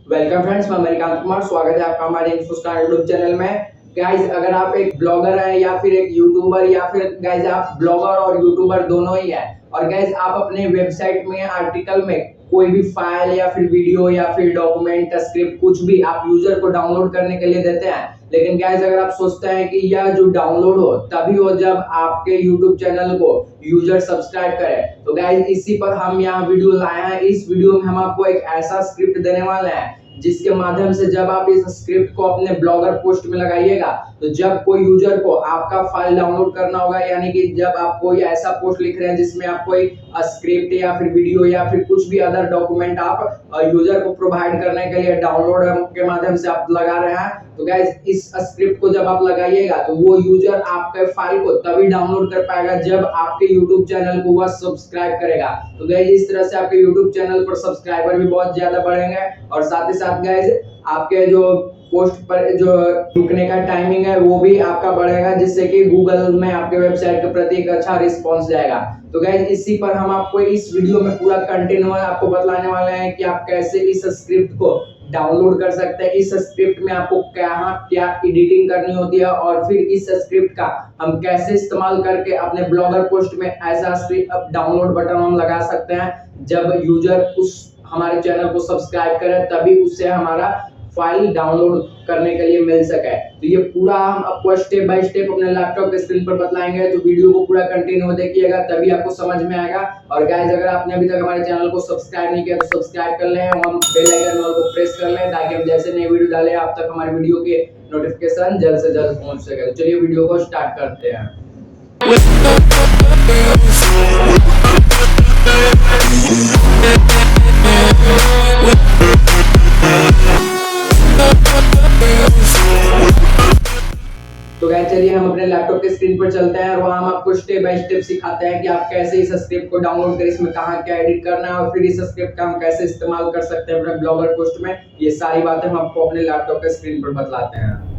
Welcome friends, मैं अमेरिकांत कुमार। स्वागत है आपका हमारे इन्फोस्टार यूट्यूब चैनल में। गाइज, अगर आप एक ब्लॉगर हैं या फिर एक यूट्यूबर या फिर गाइज आप ब्लॉगर और यूट्यूबर दोनों ही हैं और गाइज आप अपने वेबसाइट में आर्टिकल में कोई भी फाइल या फिर वीडियो या फिर डॉक्यूमेंट स्क्रिप्ट कुछ भी आप यूजर को डाउनलोड करने के लिए देते हैं, लेकिन गाइज अगर आप सोचते हैं कि यह जो डाउनलोड हो तभी हो जब आपके यूट्यूब चैनल को यूजर सब्सक्राइब करे, तो गाइज इसी पर हम यहाँ वीडियो लाए हैं। इस वीडियो में हम आपको एक ऐसा स्क्रिप्ट देने वाले हैं जिसके माध्यम से जब आप इस स्क्रिप्ट को अपने ब्लॉगर पोस्ट में लगाइएगा तो जब कोई यूजर को आपका फाइल डाउनलोड करना होगा, यानी कि जब आप कोई ऐसा पोस्ट लिख रहे हैं जिसमें आप कोई स्क्रिप्ट या फिर वीडियो या फिर कुछ भी अदर डॉक्यूमेंट आप यूजर को प्रोवाइड करने के लिए डाउनलोड के माध्यम से आप लगा रहे हैं, तो गाइस इस स्क्रिप्ट को जब आप लगाइएगा तो वो यूजर आपके फाइल को तभी डाउनलोड कर पाएगा जब आपके YouTube चैनल को वह सब्सक्राइब करेगा। तो गाइस इस तरह से आपके YouTube चैनल पर सब्सक्राइबर भी बहुत ज्यादा बढ़ेंगे और साथ ही साथ गाइस आपके जो पोस्ट पर जो रुकने का टाइमिंग है वो भी आपका बढ़ेगा, जिससे कि गूगल में आपके वेबसाइट के प्रति एक अच्छा रिस्पॉन्स जाएगा। तो गाइस इसी पर हम आपको इस वीडियो में पूरा कंटेंट आपको बताने वाले हैं कि आप कैसे इस स्क्रिप्ट को डाउनलोड कर सकते हैं। इस स्क्रिप्ट में आपको क्या एडिटिंग करनी होती है और फिर इस स्क्रिप्ट का हम कैसे इस्तेमाल करके अपने ब्लॉगर पोस्ट में ऐसा स्क्रिप्ट डाउनलोड बटन हम लगा सकते हैं जब यूजर उस हमारे चैनल को सब्सक्राइब करे तभी उससे हमारा फाइल डाउनलोड करने के लिए मिल सके। तो ये पूरा हम आपको स्टेप बाय स्टेप अपने लैपटॉप के स्क्रीन पर बतलाएंगे, तो वीडियो को पूरा कंटिन्यू देखिएगा तभी आपको समझ में आएगा। और गाइस अगर आपने अभी तक हमारे चैनल को सब्सक्राइब नहीं किया तो सब्सक्राइब कर लें, हम बेल आइकन को प्रेस कर लें ताकि हम जैसे नई वीडियो डालें आप तक हमारे वीडियो के नोटिफिकेशन जल्द से जल्द पहुंच सके। तो चलिए वीडियो को स्टार्ट करते हैं। तो गाइस चलिए हम अपने लैपटॉप के स्क्रीन पर चलते हैं और वहां हम आपको स्टेप बाय स्टेप सिखाते हैं कि आप कैसे इस स्क्रिप्ट को डाउनलोड करें, इसमें कहां क्या एडिट करना है और फिर इस स्क्रिप्ट का हम कैसे इस्तेमाल कर सकते हैं अपने ब्लॉगर पोस्ट में। ये सारी बातें हम आपको अपने लैपटॉप के स्क्रीन पर बतलाते हैं।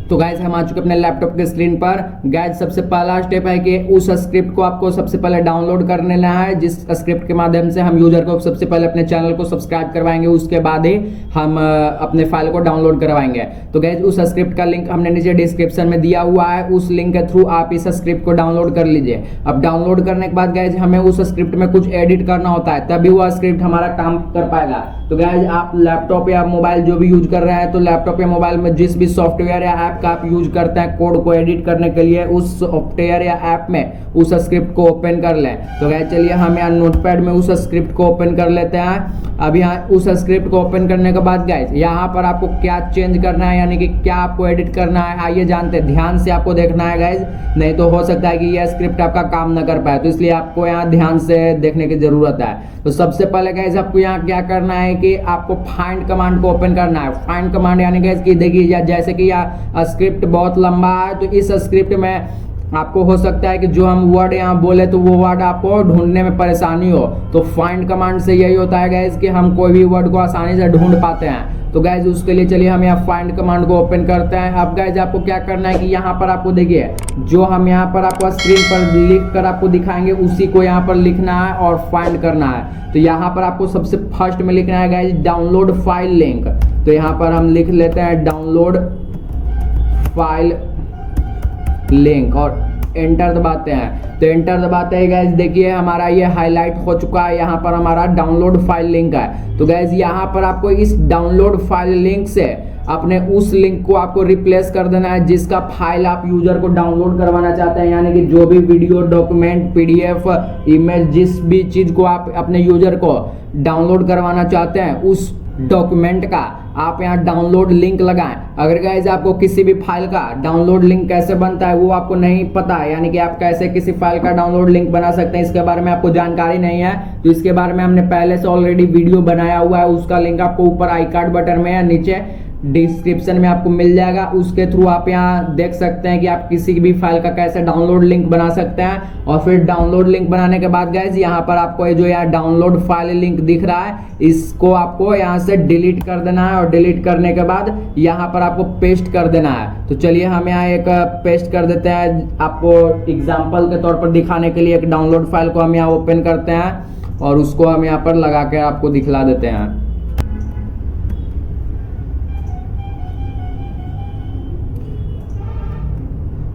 तो गाइज हम आ चुके अपने लैपटॉप के स्क्रीन पर। गाइज सबसे पहला स्टेप है कि उस स्क्रिप्ट को आपको सबसे पहले डाउनलोड कर लेना है जिस स्क्रिप्ट के माध्यम से हम यूजर को सबसे पहले अपने चैनल को सब्सक्राइब करवाएंगे, उसके बाद ही हम अपने फाइल को डाउनलोड करवाएंगे। तो गाइज उस स्क्रिप्ट का लिंक हमने नीचे डिस्क्रिप्शन में दिया हुआ है, उस लिंक के थ्रू आप इस स्क्रिप्ट को डाउनलोड कर लीजिए। अब डाउनलोड करने के बाद गाइज हमें उस स्क्रिप्ट में कुछ एडिट करना होता है तभी वह स्क्रिप्ट हमारा काम कर पाएगा। तो गाइज आप लैपटॉप या मोबाइल जो भी यूज कर रहे हैं तो लैपटॉप या मोबाइल में जिस भी सॉफ्टवेयर या ऐप का आप यूज करते हैं कोड को एडिट करने के लिए, उस सॉफ्टवेयर या ऐप में उस स्क्रिप्ट को ओपन कर लें। तो गाइस चलिए हम यहाँ नोटपैड में उस स्क्रिप्ट को ओपन कर लेते हैं। अब यहाँ उस स्क्रिप्ट को ओपन करने के बाद गाइस यहाँ पर आपको क्या चेंज करना है, यानी कि क्या आपको एडिट करना है, आइए जानते हैं। ध्यान से आपको देखना है गाइस, नहीं तो हो सकता है कि यह स्क्रिप्ट आपका काम न कर पाए, तो इसलिए आपको यहाँ ध्यान से देखने की जरूरत है। तो सबसे पहले गाइस आपको यहाँ क्या करना है कि आपको फाइंड कमांड को ओपन करना है। फाइंड कमांड यानी गाइस कि देखिए जैसे कि यह स्क्रिप्ट बहुत लंबा है तो इस स्क्रिप्ट में आपको हो सकता है कि जो हम वर्ड यहाँ बोले तो वो वर्ड आपको ढूंढने में परेशानी हो, तो फाइंड कमांड से यही होता है गाइस कि हम कोई भी वर्ड को आसानी से ढूंढ पाते हैं। तो गाइस उसके लिए चलिए हम यहाँ फाइंड कमांड को ओपन करते हैं। अब गाइस आपको क्या करना है कि यहाँ पर आपको देखिए जो हम यहाँ पर आपको स्क्रीन पर लिख कर आपको दिखाएंगे उसी को यहाँ पर लिखना है और फाइंड करना है। तो यहाँ पर आपको सबसे फर्स्ट में लिखना है गाइस डाउनलोड फाइल लिंक। तो यहाँ पर हम लिख लेते हैं डाउनलोड फाइल लिंक और एंटर दबाते हैं। तो एंटर दबाते हैं गाइस देखिए हमारा ये हाईलाइट हो चुका है, यहाँ पर हमारा डाउनलोड फाइल लिंक है। तो गाइस यहाँ पर आपको इस डाउनलोड फाइल लिंक से अपने उस लिंक को आपको रिप्लेस कर देना है जिसका फाइल आप यूजर को डाउनलोड करवाना चाहते हैं, यानी कि जो भी वीडियो, डॉक्यूमेंट, पीडीएफ, इमेज, जिस भी चीज को आप अपने यूजर को डाउनलोड करवाना चाहते हैं उस डॉक्यूमेंट का आप यहाँ डाउनलोड लिंक लगाएं। अगर गाइज आपको किसी भी फाइल का डाउनलोड लिंक कैसे बनता है वो आपको नहीं पता है, यानी कि आप कैसे किसी फाइल का डाउनलोड लिंक बना सकते हैं, इसके बारे में आपको जानकारी नहीं है, तो इसके बारे में हमने पहले से ऑलरेडी वीडियो बनाया हुआ है। उसका लिंक आपको ऊपर आई कार्ड बटन में या नीचे डिस्क्रिप्शन में आपको मिल जाएगा, उसके थ्रू आप यहाँ देख सकते हैं कि आप किसी भी फाइल का कैसे डाउनलोड लिंक बना सकते हैं। और फिर डाउनलोड लिंक बनाने के बाद गाइज यहाँ पर आपको ये जो यहाँ डाउनलोड फाइल लिंक दिख रहा है इसको आपको यहाँ से डिलीट कर देना है और डिलीट करने के बाद यहाँ पर आपको पेस्ट कर देना है। तो चलिए हम यहाँ एक पेस्ट कर देते हैं आपको एग्जाम्पल के तौर पर दिखाने के लिए। एक डाउनलोड फाइल को हम यहाँ ओपन करते हैं और उसको हम यहाँ पर लगा के आपको दिखला देते हैं।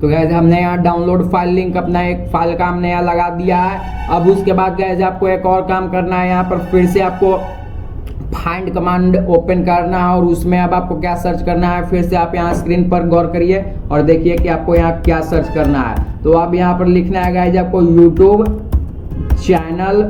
तो गैस हमने यहाँ डाउनलोड फाइल लिंक अपना एक फाइल का हमने यहाँ लगा दिया है। अब उसके बाद गैस आपको एक और काम करना है, यहाँ पर फिर से आपको फाइंड कमांड ओपन करना है और उसमें अब आपको क्या सर्च करना है, फिर से आप यहाँ स्क्रीन पर गौर करिए और देखिए कि आपको यहाँ क्या सर्च करना है। तो अब यहाँ पर लिखना है गाइस आपको यूट्यूब चैनल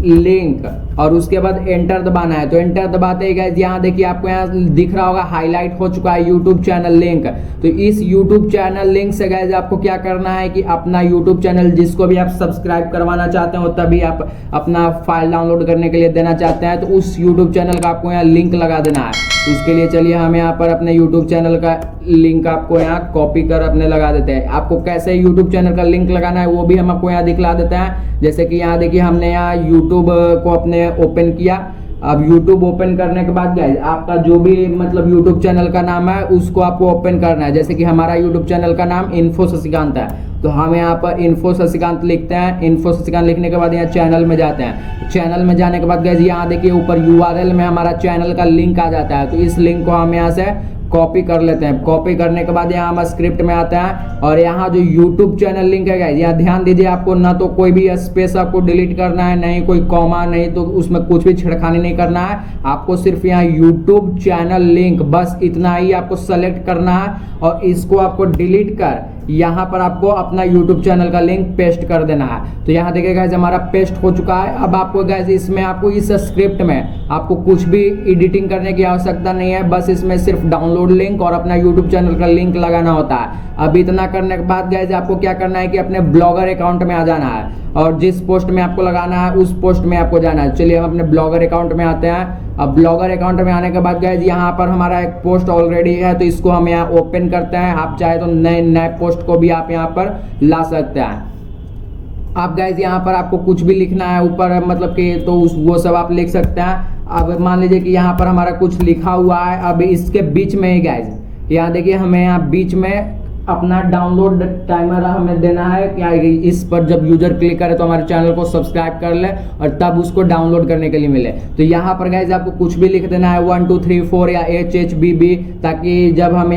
लिंक और उसके बाद एंटर दबाना है। तो एंटर दबाते ही गाइस यहाँ देखिए आपको यहाँ दिख रहा होगा हाईलाइट हो चुका है यूट्यूब चैनल लिंक। तो इस यूट्यूब चैनल लिंक से गाइस आपको क्या करना है कि अपना यूट्यूब चैनल जिसको भी आप सब्सक्राइब करवाना चाहते हो तभी आप अपना फाइल डाउनलोड करने के लिए देना चाहते हैं, तो उस यूट्यूब चैनल का आपको यहाँ लिंक लगा देना है। तो उसके लिए चलिए हम यहाँ पर अपने यूट्यूब चैनल का लिंक आपको यहाँ कॉपी कर अपने लगा देते हैं। आपको कैसे यूट्यूब चैनल का लिंक लगाना है वो भी हम आपको यहाँ दिखला देते हैं। जैसे कि यहाँ देखिए हमने यहाँ यूट्यूब को अपने ओपन किया। अब YouTube ओपन करने के बाद गाइस आपका जो भी मतलब YouTube चैनल का नाम है उसको आपको ओपन करना है। जैसे कि हमारा YouTube चैनल का नाम इन्फो शशिकांत है, तो हम यहाँ पर इन्फो शशिकांत लिखते हैं। इन्फो शशिकांत लिखने के बाद यहाँ चैनल में जाते हैं। चैनल में जाने के बाद गाइस यहाँ देखिए ऊपर URL में हमारा चैनल का लिंक आ जाता है। तो इस लिंक को हम यहाँ से कॉपी कर लेते हैं। कॉपी करने के बाद यहाँ हम स्क्रिप्ट में आते हैं और यहाँ जो YouTube चैनल लिंक है गाइस यहाँ ध्यान दीजिए, आपको ना तो कोई भी स्पेस आपको डिलीट करना है, नहीं कोई कॉमा, नहीं तो उसमें कुछ भी छेड़खानी नहीं करना है। आपको सिर्फ यहाँ YouTube चैनल लिंक बस इतना ही आपको सेलेक्ट करना है और इसको आपको डिलीट कर यहाँ पर आपको अपना YouTube चैनल का लिंक पेस्ट कर देना है। तो यहाँ देखिए गाइस हमारा पेस्ट हो चुका है। अब आपको गाइस इसमें आपको इस स्क्रिप्ट में आपको कुछ भी एडिटिंग करने की आवश्यकता नहीं है, बस इसमें सिर्फ डाउनलोड लिंक और अपना YouTube चैनल का लिंक लगाना होता है। अब इतना करने के बाद गाइस आपको क्या करना है कि अपने ब्लॉगर अकाउंट में आ जाना है और जिस पोस्ट में आपको लगाना है उस पोस्ट में आपको जाना है। चलिए हम अपने ब्लॉगर अकाउंट में आते हैं। अब ब्लॉगर अकाउंट में आने के बाद गाइस यहाँ पर हमारा एक पोस्ट ऑलरेडी है, तो इसको हम यहाँ ओपन करते हैं। आप चाहे तो नए पोस्ट को भी आप यहाँ पर ला सकते हैं। आप गाइस यहाँ पर आपको कुछ भी लिखना है ऊपर मतलब कि तो वो सब आप लिख सकते हैं। अब मान लीजिए कि यहाँ पर हमारा कुछ लिखा हुआ है। अब इसके बीच में ही गाइस यहाँ देखिए हमें यहाँ बीच में अपना डाउनलोड टाइमर हमें देना है। क्या इस पर जब यूजर क्लिक करे तो हमारे चैनल को सब्सक्राइब कर ले और तब उसको डाउनलोड करने के लिए मिले। तो यहाँ पर गाइस आपको कुछ भी लिख देना है 1 2 3 4 या HHBB, ताकि जब हम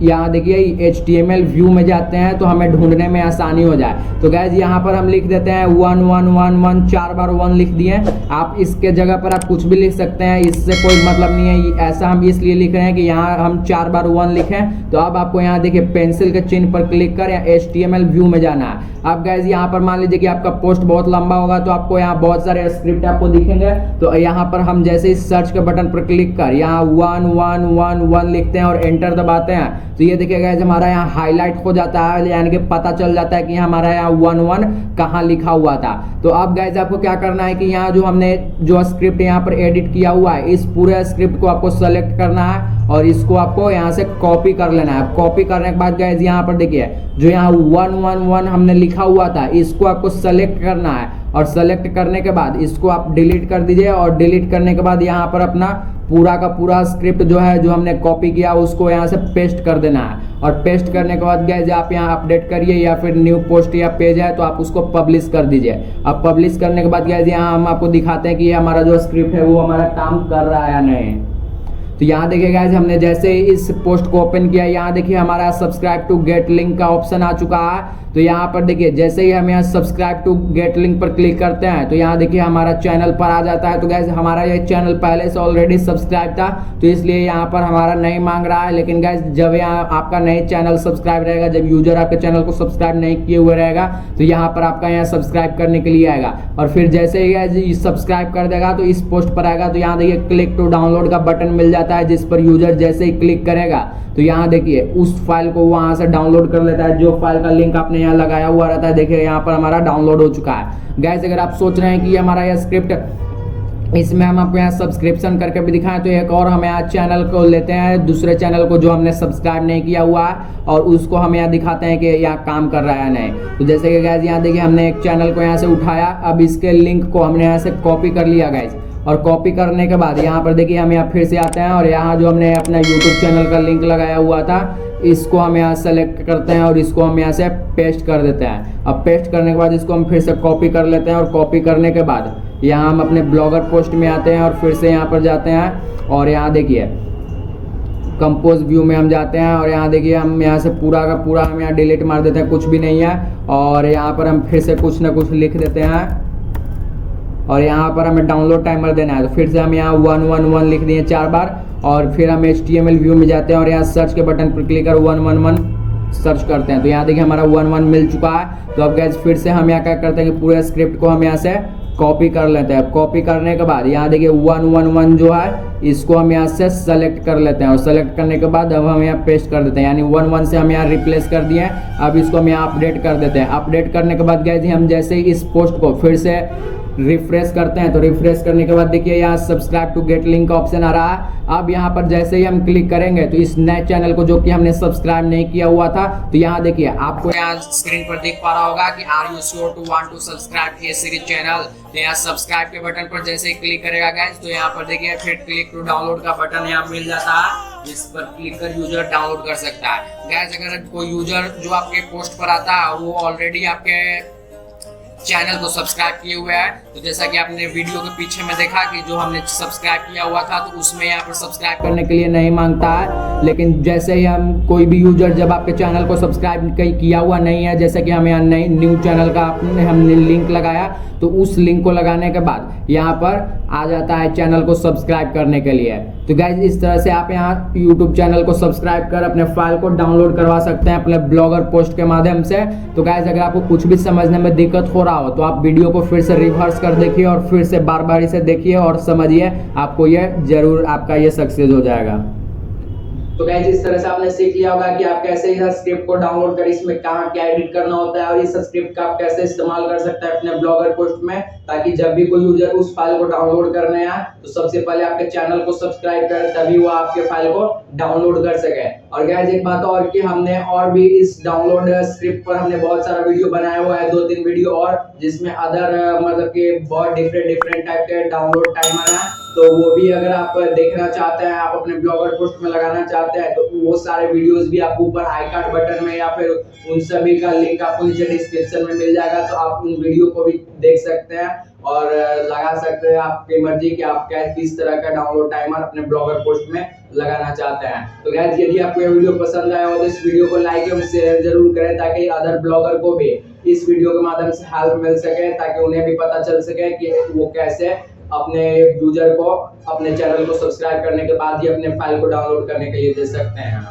यहाँ देखिए HTML व्यू में जाते हैं तो हमें ढूंढने में आसानी हो जाए। तो गाइस यहाँ पर हम लिख देते हैं 1 1 1 1, 4 बार 1 लिख दिए। आप इसके जगह पर आप कुछ भी लिख सकते हैं, इससे कोई मतलब नहीं है। ऐसा हम इसलिए लिख रहे हैं कि यहाँ हम 4 बार 1 लिखें। तो अब आपको यहाँ देखिए पेंसिल के चिन्ह पर क्लिक कर या HTML व्यू में जाना है। अब गाइस यहाँ पर मान लीजिए कि आपका पोस्ट बहुत लंबा होगा तो आपको यहाँ बहुत सारे स्क्रिप्ट आपको दिखेंगे। तो यहाँ पर हम जैसे ही सर्च के बटन पर क्लिक कर यहाँ 1 1 1 1 लिखते हैं और एंटर दबाते हैं तो ये देखिए गाइस हमारा यहाँ हाईलाइट हो जाता है, यानी कि पता चल जाता है कि हमारा यहाँ 1 1 कहाँ लिखा हुआ था। तो अब गाइस आपको क्या करना है कि यहाँ जो हमने जो स्क्रिप्ट यहाँ पर एडिट किया हुआ है इस पूरे स्क्रिप्ट को आपको सेलेक्ट करना है और इसको आपको यहाँ से कॉपी कर लेना है। कॉपी करने के बाद गाइस यहाँ पर देखिए जो यहाँ 1 1 1 हमने लिखा हुआ था इसको आपको सेलेक्ट करना है और सेलेक्ट करने के बाद इसको आप डिलीट कर दीजिए और डिलीट करने के बाद यहाँ पर अपना पूरा का पूरा स्क्रिप्ट जो है जो हमने कॉपी किया उसको यहाँ से पेस्ट कर देना है। और पेस्ट करने के बाद गाइस आप यहाँ अपडेट करिए या फिर न्यू पोस्ट या पेज है तो आप उसको पब्लिश कर दीजिए। अब पब्लिश करने के बाद गाइस यहाँ हम आपको दिखाते हैं कि हमारा जो स्क्रिप्ट है वो हमारा काम कर रहा है या नहीं। तो यहाँ देखिए गाइस हमने जैसे ही इस पोस्ट को ओपन किया यहाँ देखिए हमारा सब्सक्राइब टू गेट लिंक का ऑप्शन आ चुका है। तो यहाँ पर देखिए जैसे ही हम यहाँ सब्सक्राइब टू गेट लिंक पर क्लिक करते हैं तो यहाँ देखिए हमारा चैनल पर आ जाता है। तो गाइस हमारा ये चैनल पहले से ऑलरेडी सब्सक्राइब था तो इसलिए यहाँ पर हमारा नहीं मांग रहा है। लेकिन गाइस जब यहाँ आपका नई चैनल सब्सक्राइब रहेगा, जब यूजर आपके चैनल को सब्सक्राइब नहीं किए हुए रहेगा तो यहाँ पर आपका यहाँ सब्सक्राइब करने के लिए आएगा और फिर जैसे ही गाइस सब्सक्राइब कर देगा तो इस पोस्ट पर आएगा। तो यहाँ देखिए क्लिक टू डाउनलोड का बटन मिल जाता है जिस पर यूजर जैसे ही क्लिक करेगा तो यहाँ देखिए उस फाइल को वहां से डाउनलोड कर लेता है। जो फाइल का लिंक आपने यहाँ लगाया हुआ रहता है देखिए यहाँ पर हमारा डाउनलोड हो चुका है। गाइस अगर आप सोच रहे हैं कि हमारा यह स्क्रिप्ट इसमें हम आपको यहाँ सब्सक्रिप्शन करके भी दिखाएं तो एक और हम यहाँ चैनल को लेते हैं, दूसरे चैनल को जो हमने सब्सक्राइब नहीं किया हुआ है और उसको हम यहाँ दिखाते हैं कि यहाँ काम कर रहा है नहीं। तो जैसे कि गाइस यहाँ देखिए हमने एक चैनल को यहाँ से उठाया, अब इसके लिंक को हमने यहाँ से कॉपी कर लिया गाइस। और कॉपी करने के बाद यहाँ पर देखिए हम यहाँ फिर से आते हैं और यहाँ जो हमने अपना YouTube चैनल का लिंक लगाया हुआ था इसको हम यहाँ सेलेक्ट करते हैं और इसको हम यहाँ से पेस्ट कर देते हैं। अब पेस्ट करने के बाद इसको हम फिर से कॉपी कर लेते हैं और कॉपी करने के बाद यहाँ हम अपने ब्लॉगर पोस्ट में आते हैं और फिर से यहाँ पर जाते हैं और यहाँ देखिए कंपोज व्यू में हम जाते हैं और यहाँ देखिए हम यहाँ से पूरा का पूरा हम यहाँ डिलीट मार देते हैं, कुछ भी नहीं है। और यहाँ पर हम फिर से कुछ ना कुछ लिख देते हैं और यहाँ पर हमें डाउनलोड टाइमर देना है, तो फिर से हम यहाँ 111 लिख दिए 4 बार और फिर हम HTML व्यू में जाते हैं और यहाँ सर्च के बटन पर क्लिक कर 111 सर्च करते हैं। तो यहाँ देखिए हमारा 11 मिल चुका है। तो अब गाइस फिर से हम यहाँ क्या करते हैं कि पूरे स्क्रिप्ट को हम यहाँ से कॉपी कर लेते हैं। कॉपी करने के बाद यहाँ देखिए 111 जो है इसको हम यहाँ से सेलेक्ट कर लेते हैं और सेलेक्ट करने के बाद अब हम यहाँ पेस्ट कर देते हैं, यानी 11 से हम यहाँ रिप्लेस कर दिए हैं। अब इसको हम यहाँ अपडेट कर देते हैं। अपडेट करने के बाद गाइस हम जैसे ही इस पोस्ट को फिर से रिफ्रेश करते हैं, तो रिफ्रेश करने के बाद देखिए यहाँ सब्सक्राइब टू गेट लिंक का ऑप्शन आ रहा है। अब यहाँ पर जैसे ही हम क्लिक करेंगे तो इस नए चैनल को जो कि हमने सब्सक्राइब नहीं किया हुआ था, तो यहाँ देखिए आपको यहाँ स्क्रीन पर दिख पा रहा होगा कि are you sure to want to subscribe ये सीरीज चैनल। तो यहाँ सब्सक्राइब के बटन पर जैसे ही क्लिक करेगा गाइस तो यहाँ पर देखिए फिर क्लिक टू डाउनलोड का बटन यहाँ मिल जाता है, जिस पर क्लिक कर यूजर डाउनलोड कर सकता है। गाइस अगर कोई यूजर जो आपके पोस्ट पर आता है वो ऑलरेडी आपके चैनल को सब्सक्राइब किए हुए हैं, तो जैसा कि आपने वीडियो के पीछे में देखा कि जो हमने सब्सक्राइब किया हुआ था तो उसमें यहाँ पर सब्सक्राइब करने के लिए नहीं मांगता है। लेकिन जैसे ही हम कोई भी यूजर जब आपके चैनल को सब्सक्राइब किया हुआ नहीं है, जैसे कि हम यहाँ नई न्यू चैनल का हमने लिंक लगाया, तो उस लिंक को लगाने के बाद यहाँ पर आ जाता है चैनल को सब्सक्राइब करने के लिए। तो गाइज इस तरह से आप यहाँ यूट्यूब चैनल को सब्सक्राइब कर अपने फाइल को डाउनलोड करवा सकते हैं अपने ब्लॉगर पोस्ट के माध्यम से। तो गाइज अगर आपको कुछ भी समझने में दिक्कत हो रहा हो तो आप वीडियो को फिर से रिवर्स कर देखिए और फिर से बार बार इसे देखिए और समझिए, आपको ये जरूर आपका ये सक्सेस हो जाएगा। तो गाइस इस तरह से आपने सीख लिया होगा कि आप कैसे इस स्क्रिप्ट को डाउनलोड कर इसमें कहाँ क्या एडिट करना होता है और इस स्क्रिप्ट का आप कैसे इस्तेमाल कर सकते हैं अपने ब्लॉगर पोस्ट में, ताकि जब भी कोई यूजर उस फाइल को डाउनलोड करने आए तो सबसे पहले आपके चैनल को सब्सक्राइब करे, तभी वो आपके फाइल को डाउनलोड कर सके। और गाइस एक बात और कि हमने और भी इस डाउनलोड स्क्रिप्ट पर हमने बहुत सारा वीडियो बनाया हुआ है, 2-3 वीडियो और, जिसमें अदर मतलब कि बहुत डिफरेंट टाइप के डाउनलोड टाइमर है। तो वो भी अगर आप देखना चाहते हैं, आप अपने ब्लॉगर पोस्ट में लगाना चाहते हैं, तो वो सारे वीडियोस भी आपको ऊपर आई कार्ड बटन में या फिर उन सभी का लिंक आपको नीचे डिस्क्रिप्शन में मिल जाएगा। तो आप उन वीडियो को भी देख सकते हैं और लगा सकते हैं आपकी मर्जी कि आप किस तरह का डाउनलोड टाइमर अपने ब्लॉगर पोस्ट में लगाना चाहते हैं। तो गाइस यदि आपको ये वीडियो पसंद आया हो तो इस वीडियो को लाइक एवं शेयर जरूर करें, ताकि अदर ब्लॉगर को भी इस वीडियो के माध्यम से हेल्प मिल सके, ताकि उन्हें भी पता चल सके कि वो कैसे अपने यूजर को अपने चैनल को सब्सक्राइब करने के बाद ही अपने फाइल को डाउनलोड करने के लिए दे सकते हैं।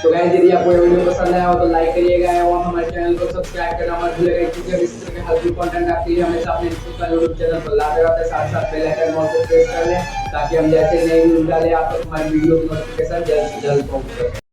तो गाइस यदि आपको ये वीडियो पसंद आया हो तो लाइक करिएगा एवं हमारे चैनल को सब्सक्राइब करना मत भूलिएगा, क्योंकि इस तरह के हेल्पफुल कंटेंट आपके लिए हमेशा अपने YouTube चैनल पर लाते रहते हैं। साथ साथ बेल आइकन को प्रेस कर लें ताकि हम जैसे नई वीडियो डालें आप तक हमारी वीडियो की नोटिफिकेशन जल्द से जल्द पहुंच सके।